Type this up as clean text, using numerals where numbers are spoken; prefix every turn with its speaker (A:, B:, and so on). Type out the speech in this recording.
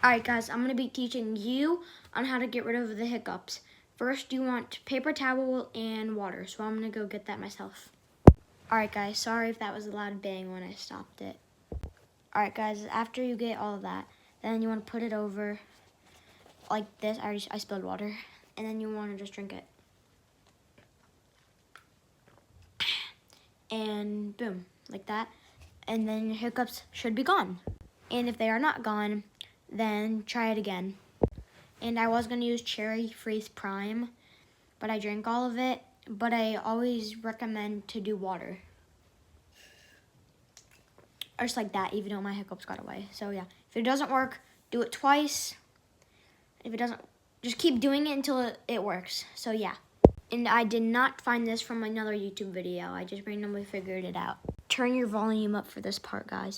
A: Alright guys, I'm going to be teaching you on how to get rid of the hiccups. First, you want paper towel and water, so I'm going to go get that myself. Alright guys, sorry if that was a loud bang when I stopped it. Alright guys, after you get all of that, then you want to put it over like this. I spilled water. And then you want to just drink it. And boom, like that. And then your hiccups should be gone. And if they are not gone, then try it again. And I was going to use Cherry Freeze Prime, but I drank all of it. But I always recommend to do water. Or just like that, even though my hiccups got away. So yeah, if it doesn't work, do it twice. If it doesn't, just keep doing it until it works. So yeah. And I did not find this from another YouTube video. I just randomly figured it out. Turn your volume up for this part, guys.